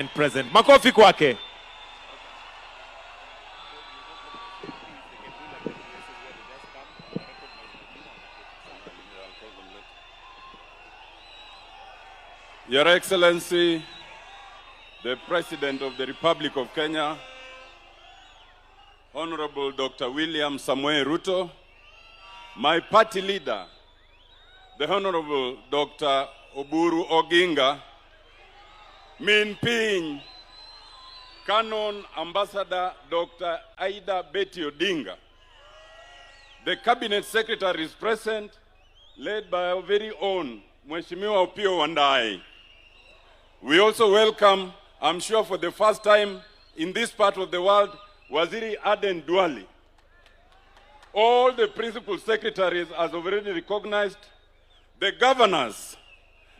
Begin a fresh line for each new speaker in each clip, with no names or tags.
President. Makofi kwake.
Your Excellency, the President of the Republic of Kenya, Honorable Dr. William Samoei Ruto, my party leader, the Honorable Dr. Oburu Oginga, Min Piny, Canon Ambassador Dr. Aida Betty Odinga, the Cabinet Secretary is present, led by our very own Mheshimiwa Opiyo Wandayi. We also welcome, I'm sure for the first time in this part of the world, Waziri Aden Duale. All the principal secretaries, as already recognized, the governors,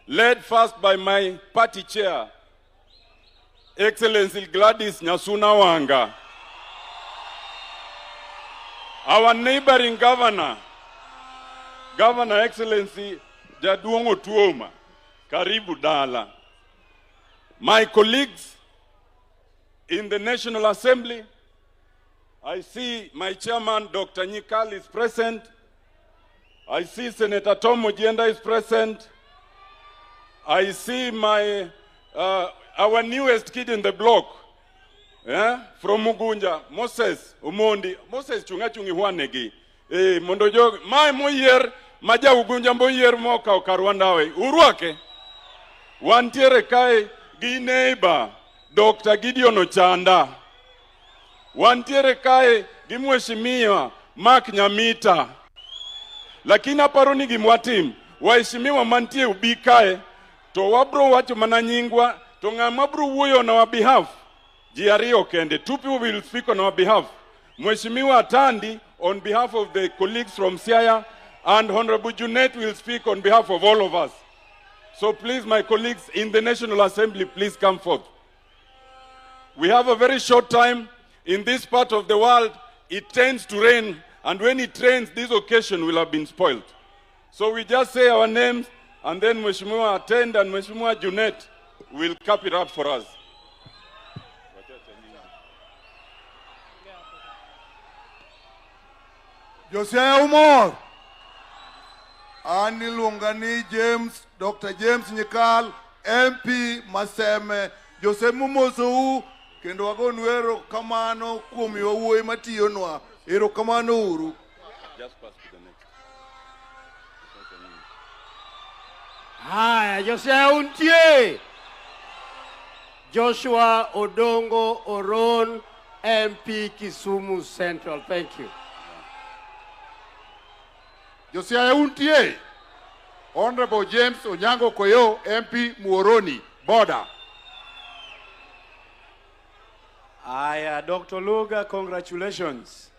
led first by my party chair, Excellency Gladys Nyasuna Wanga, our neighboring governor, Governor Excellency Jaduong Otuoma, Karibu Dala, my colleagues in the National Assembly, I see my chairman, Dr. Nyikal, is present. I see Senator Tom Otiende is present. I see my, our newest kid in the block, from Mugunja, Moses Umondi. Moses chungachungi huanegi. Mondojo, my moyer, maja Ugunja moyer moka ukarwandawe. Uruake. Wantiere kai gi neighbor, Dr. Gideon Ochanda. Wantiere kae gi mheshimiwa Mark Nyamita. Lakini aparoni gi mwatim, waheshimiwa mantie ubi kae, to wabro wacho mana nyingwa, to ng'ama bro wuoyo on our behalf. Jiario kende, two people will speak on our behalf. Mheshimiwa Atandi on behalf of the colleagues from Siaya, and Honorable Junet will speak on behalf of all of us. So please, my colleagues in the National Assembly, please come forth. We have a very short time. In this part of the world, it tends to rain, and when it rains, this occasion will have been spoiled. So we just say our names, and then Mheshimiwa Attend and Mheshimiwa Junet will cap it up for us.
Josiah Umor, Ani Lungani James, Dr. James Nyikal, MP Maseme, Jose Mumosu, kendo wagonu ero kamano kuomi wawuoyi matiyo nwa ero kamano uru.
Just pass to the next.
Haya, Josiah untie. Joshua Odongo Oron, MP Kisumu Central. Thank you.
Josiah untie. Honorable James Onyango Koyo, MP Muoroni, Border.
Dr. Luga, congratulations.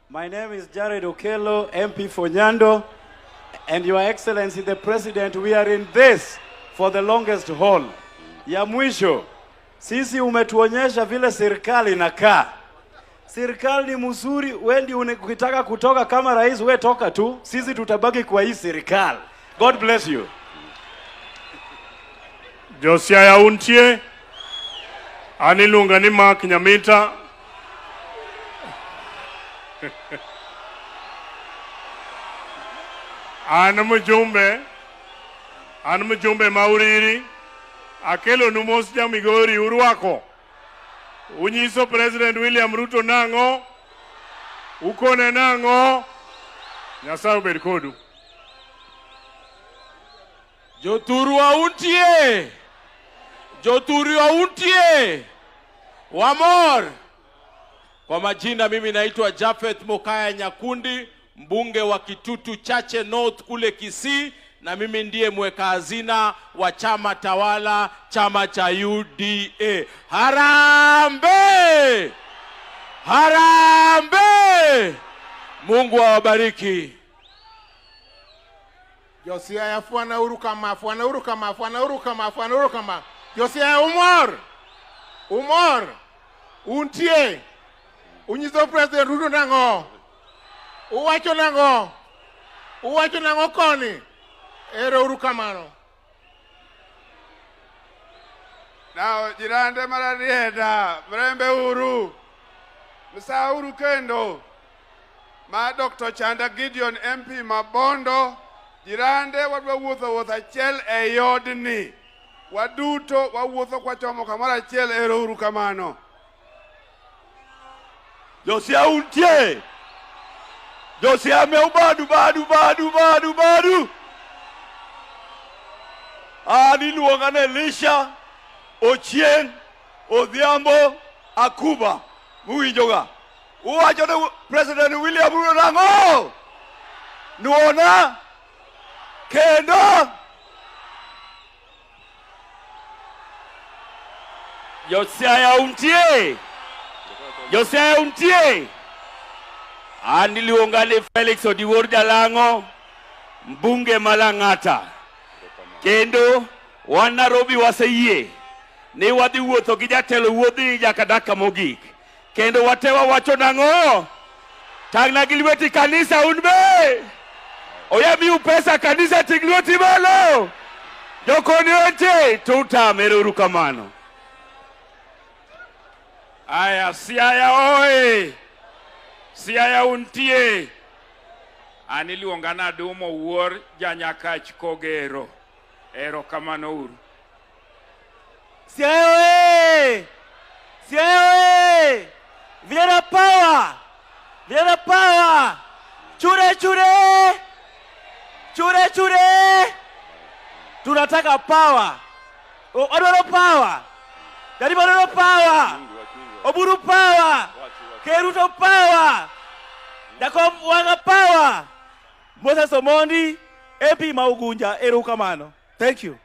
My name is Jared Okello, MP for Nyando, and Your Excellency the President, we are in this for the longest haul. Ya mwisho, sisi umetuonyesha vile serikali inakaa. Serikali ni mzuri, wendi ukitaka kutoka kama rais, we toka tu, sisi tutabaki kwa hii serikali. God bless you.
Josiah untie. Anilunga ni Mark Nyamita. Anamujumbe mauriri. Akelo numos jamigori uruako. Unyiso President William Ruto nango. Ukone nango. Nyasaye obed kodu.
Joturwa untie. Joturwa untie. Wamor. Kwa majina mimi naitwa Jafeth Mokaya Nyakundi, mbunge wa Kitutu Chache North kule Kisii, na mimi ndiye mweka hazina wa chama tawala, chama cha UDA. Harambe! Harambe! Mungu awabariki.
Josiah fuana uru kama. Josiah Umor, untie. Unyiso President Ruto nango. Uwacho nango koni. Ero uru kamano.
Now, jirande Rarienda, mrembe uhuru. Msa uhuru kendo. Ma Dr. Chanda Gideon MP Mabondo. Jirande wadwa wuotho achiel e yodni. Waduto wawuotho kwa chomo kamoro achiel ero uru kamano.
Josia untie. Josia meu badu. Ani luongane Elisha, Otiende, Odhiambo, Akuba. Muwinjoga. Uwacho ne President William Ruto nang'o? Nuona kendo Josia untie. Ani luongane Felix Odiwuor Jalango, mbunge Malang'ata. Kendo wan Nairobi waseyie ni wadhi wuotho gi jatelo wuodhi nyaka daka mogik. Kendo watewa wacho nang'o? Tangna gi lweti kanisa unbe. Oyamiu pesa kanisa ting' lweti malo. Jokoni onte tutam ero kamano. Aya Siaya oe. Siaya untie. Ani luongana Dumo Wuor Janyakach Kogero. Ero kamano uru.
Siaya oe! Viera power! Chure! Tunataka power! Adoro power! Jaribu adoro power! Oburu power! Keruto power! Jacob Wanga power! Moses Omondi, MP Maugunja, ero kamano. Thank you.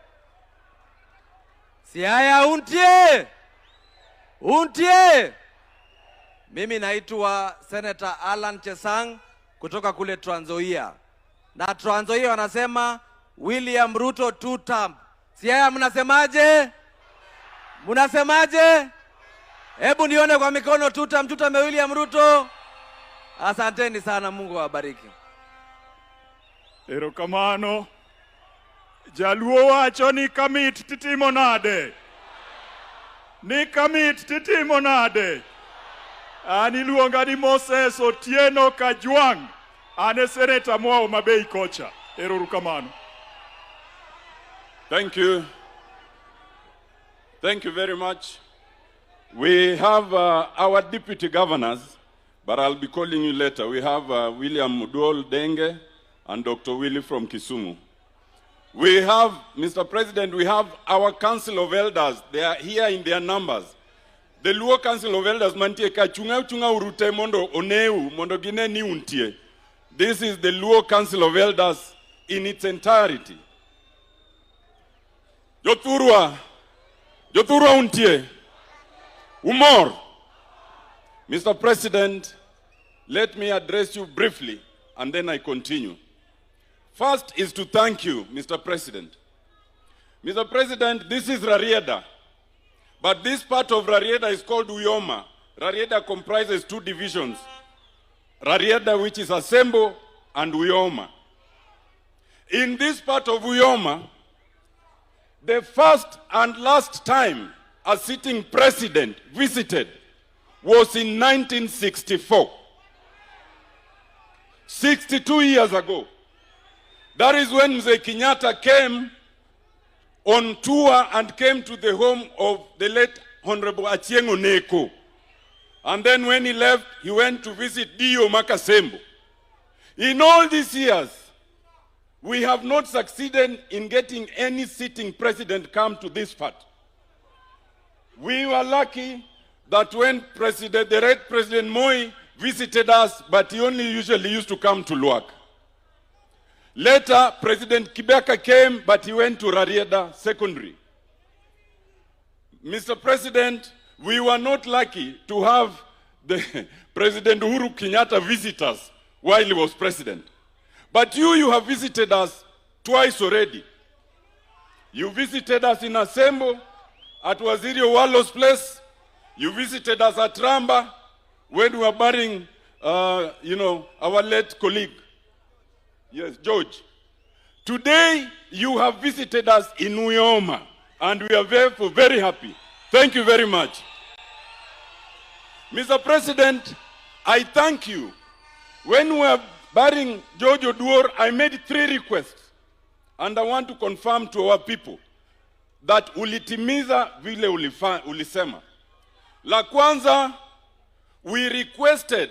Siaya untie. Mimi naitwa Senator Alan Chesang kutoka kule Trans Nzoia. Na Trans Nzoia wanasema William Ruto 2 term. Siaya mnasemaje? Hebu nione kwa mikono 2 term William Ruto. Asanteni sana, Mungu awabariki.
Ero kamano. Jaluo wacho ni kamit titimo nade. Ani luonga ni Moses Otieno Kajwang'. Ane seneta moa Mabei kocha. Ero kamano.
Thank you. Thank you very much. We have our deputy governors, but I'll be calling you later. We have William Muduol Denge and Dr. Willie from Kisumu. We have, Mr. President, we have our Council of Elders. They are here in their numbers. The Luo Council of Elders mantie ka chunga urute mondo oneu mondo gine ni untie. This is the Luo Council of Elders in its entirety. Joturwa untie. Umor. Mr. President, let me address you briefly and then I continue. First is to thank you, Mr. President. Mr. President, this is Rarienda, but this part of Rarienda is called Uyoma. Rarienda comprises 2 divisions. Rarienda, which is Asembo, and Uyoma. In this part of Uyoma, the first and last time a sitting president visited was in 1964. 62 years ago. That is when Mzee Kenyatta came on tour and came to the home of the late Honorable Achieng' Oneko. And then when he left, he went to visit Dio Makasembo. In all these years, we have not succeeded in getting any sitting president come to this part. We were lucky that when the late President Moi visited us, but he only usually used to come to Luak. Later, President Kibaka came, but he went to Rarienda Secondary. Mr. President, we were not lucky to have the President Uhuru Kenyatta visit us while he was president. But you have visited us twice already. You visited us in Asembo, at Waziri Owalo's place. You visited us at Ramba when we were burying, our late colleague. Yes, George. Today, you have visited us in Uyoma, and we are therefore very happy. Thank you very much. Mr. President, I thank you. When we were burying George Oduor, I made 3 requests, and I want to confirm to our people that ulitimiza vile ulisema. La kwanza, we requested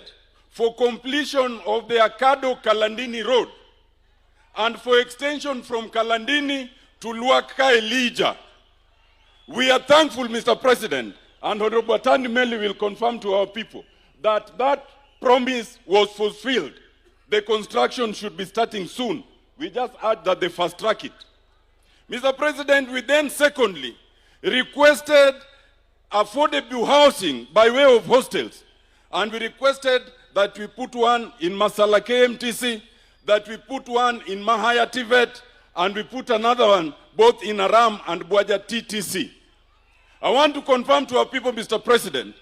for completion of the Akado-Kalandini Road and for extension from Kalandini to Luaka Elijah. We are thankful, Mr. President, and Honorable Attorney Meli will confirm to our people that that promise was fulfilled. The construction should be starting soon. We just add that they fast track it. Mr. President, we then secondly requested affordable housing by way of hostels, and we requested that we put one in Masala KMTC, that we put one in Mahaya Tivet, and we put another one both in Aram and Buaja TTC. I want to confirm to our people, Mr. President,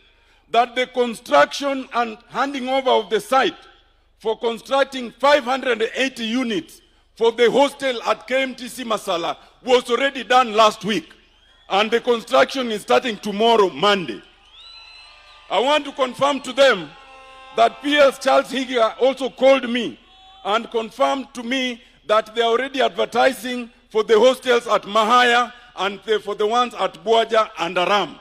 that the construction and handing over of the site for constructing 580 units for the hostel at KMTC Masala was already done last week, and the construction is starting tomorrow, Monday. I want to confirm to them that PS Charles Higa also called me and confirmed to me that they are already advertising for the hostels at Mahaya and for the ones at Buaja and Aram.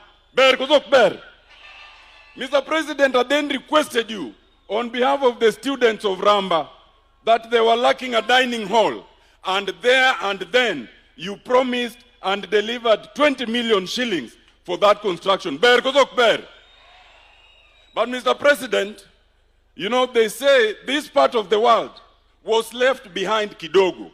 Mr. President, I then requested you on behalf of the students of Ramba that they were lacking a dining hall, and there and then you promised and delivered 20 million shillings for that construction. But Mr. President, you know, they say this part of the world was left behind kidogo.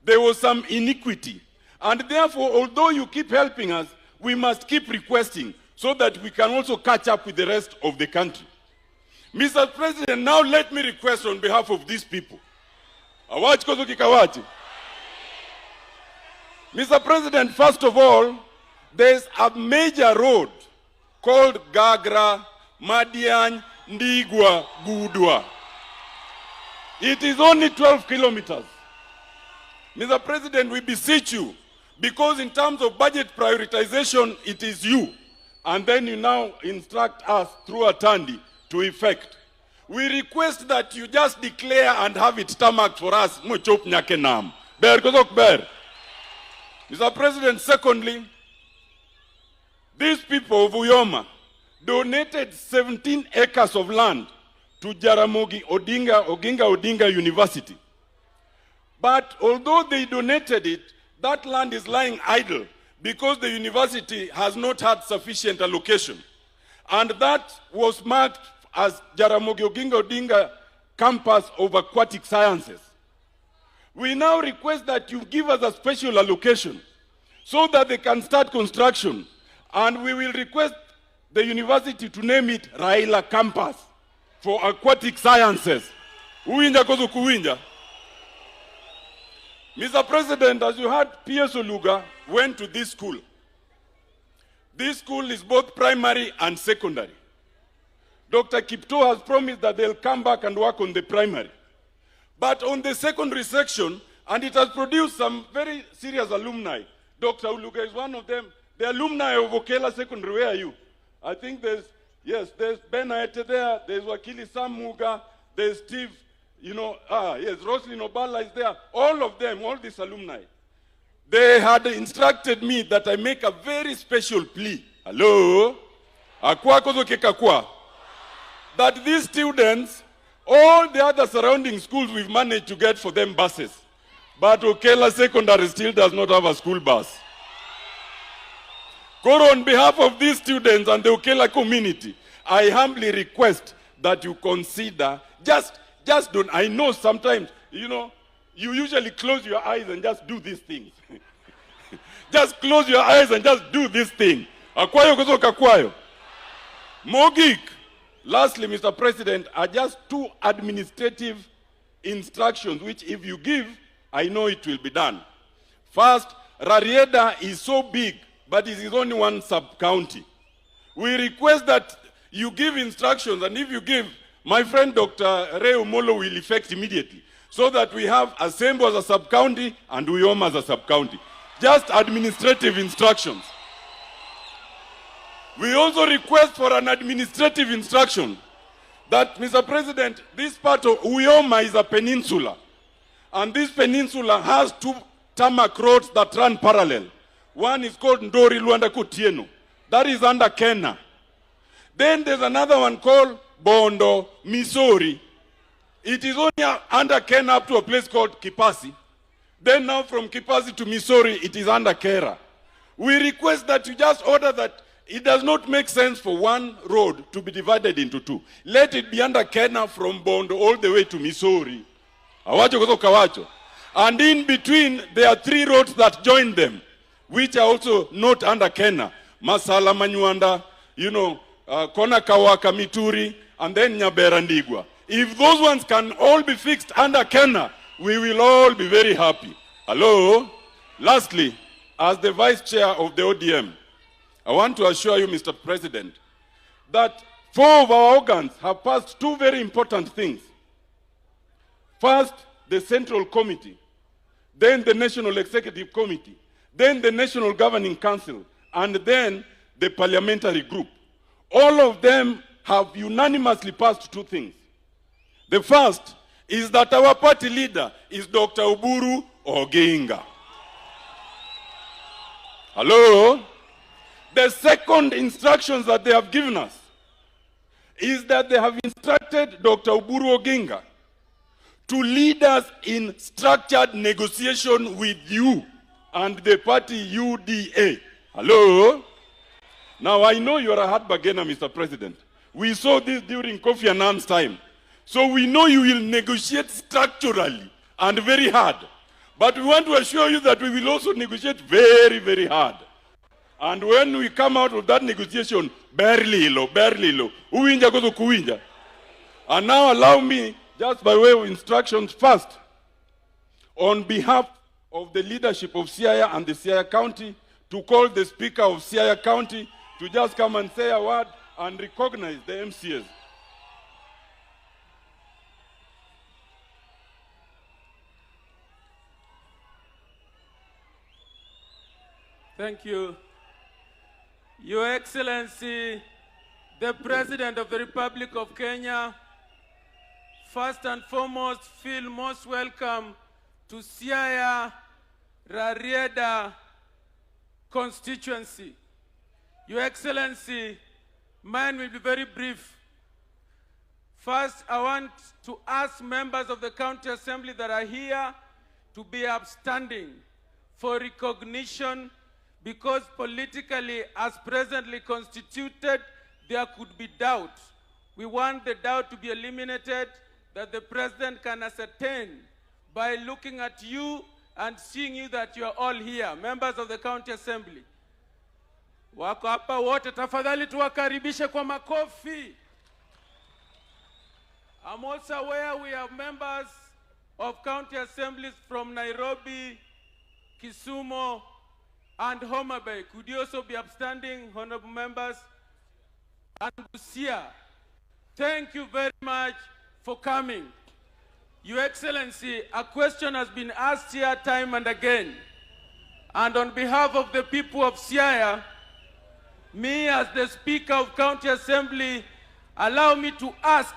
There was some iniquity. And therefore, although you keep helping us, we must keep requesting so that we can also catch up with the rest of the country. Mr. President, now let me request on behalf of these people. Mr. President, first of all, there's a major road called Gagra, Madian, Ndigwa, Gudwa. It is only 12 kilometers. Mr. President, we beseech you, because in terms of budget prioritization, it is you. And then you now instruct us through Atandi to effect. We request that you just declare and have it tarmacked for us. Mr. President, secondly, these people of Uyoma donated 17 acres of land to Jaramogi Odinga University. But although they donated it, that land is lying idle because the university has not had sufficient allocation. And that was marked as Jaramogi Odinga Campus of Aquatic Sciences. We now request that you give us a special allocation so that they can start construction. And we will request the university to name it Raila Campus for Aquatic Sciences. Uwinja kozu kuwinja. Mr. President, as you heard, P.S. Oluga went to this school. This school is both primary and secondary. Dr. Kipto has promised that they'll come back and work on the primary. But on the secondary section, and it has produced some very serious alumni. Dr. Oluga is one of them. The alumni of Okela Secondary, where are you? I think there's Ben Aete there, there's Wakili Sam Muga, there's Steve, Roslyn Obala is there. All of them, all these alumni. They had instructed me that I make a very special plea. Hello? That these students, all the other surrounding schools, we've managed to get for them buses. But Okela Secondary still does not have a school bus. Koro, on behalf of these students and the Okela community, I humbly request that you consider, just don't, I know sometimes, you usually close your eyes and just do these things. Just close your eyes and just do this thing. Akwayo kuzoka kwayo. Mogik. Lastly, Mr. President, are just 2 administrative instructions which if you give, I know it will be done. First, Rarienda is so big, but it is only one sub-county. We request that you give instructions, and if you give, my friend Dr. Amollo will effect immediately, so that we have Asembo as a sub-county and Uyoma as a sub-county. just administrative instructions. We also request for an administrative instruction that, Mr. President, this part of Uyoma is a peninsula. And this peninsula has 2 tarmac roads that run parallel. One is called Ndori Luanda Otiende. That is under Kenya. Then there's another one called Bondo, Missouri. It is only under Kenya up to a place called Kipasi. Then now from Kipasi to Missouri, it is under Kera. We request that you just order that it does not make sense for one road to be divided into 2. Let it be under Kenya from Bondo all the way to Missouri. And in between, there are 3 roads that join them, which are also not under Kenya. Masala Manyuanda, Konakawaka Mituri, and then Nyabera Ndigwa. If those ones can all be fixed under Kenya, we will all be very happy. Hello? Lastly, as the Vice Chair of the ODM, I want to assure you, Mr. President, that 4 of our organs have passed 2 very important things. First, the Central Committee, then the National Executive Committee, then the National Governing Council, and then the Parliamentary Group. All of them have unanimously passed 2 things. The first is that our party leader is Dr. Uhuru Odinga. Hello? The second instructions that they have given us is that they have instructed Dr. Uhuru Odinga to lead us in structured negotiation with you and the party UDA. Hello? Now, I know you are a hard bargainer, Mr. President. We saw this during Kofi Annan's time. So we know you will negotiate structurally and very hard. But we want to assure you that we will also negotiate very, very hard. And when we come out of that negotiation, barely low, uwinja gozo kuwinja. And now allow me, just by way of instructions first, on behalf of the leadership of Siaya and the Siaya County, to call the Speaker of Siaya County to just come and say a word and recognize the MCAs.
Thank you. Your Excellency, the President of the Republic of Kenya, first and foremost, feel most welcome to Siaya Rarienda constituency. Your Excellency, mine will be very brief. First, I want to ask members of the County Assembly that are here to be upstanding for recognition, because politically, as presently constituted, there could be doubt. We want the doubt to be eliminated, that the President can ascertain by looking at you and seeing you that you are all here, members of the County Assembly. Wako hapa wote, tafadhali tuwakaribishe kwa makofi. I'm also aware we have members of county assemblies from Nairobi, Kisumu, and Homa Bay. Could you also be upstanding, honorable members? And Busia, thank you very much for coming. Your Excellency, a question has been asked here time and again. And on behalf of the people of Siaya, me as the Speaker of County Assembly, allow me to ask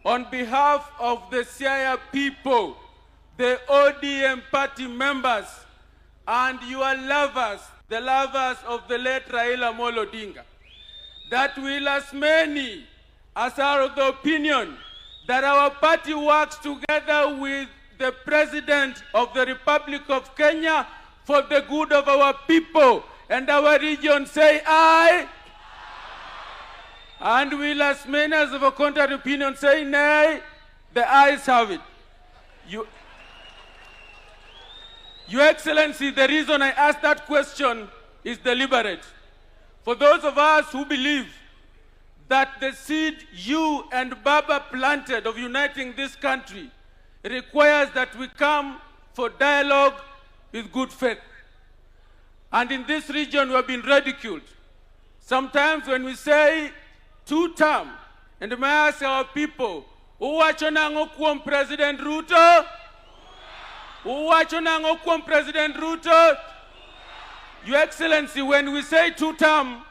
on behalf of the Siaya people, the ODM party members, and your lovers, the lovers of the late Raila Amollo Odinga, that will as many as are of the opinion that our party works together with the President of the Republic of Kenya for the good of our people and our region, say aye. And will as many as of a contrary opinion say nay. The ayes have it. Your Excellency, the reason I asked that question is deliberate. For those of us who believe that the seed you and Baba planted of uniting this country requires that we come for dialogue with good faith. And in this region, we have been ridiculed. Sometimes when we say 2-term, and may I ask our people, uwachonango kuom President Ruto? Uwachonango kuom President Ruto? Your Excellency, when we say two-term,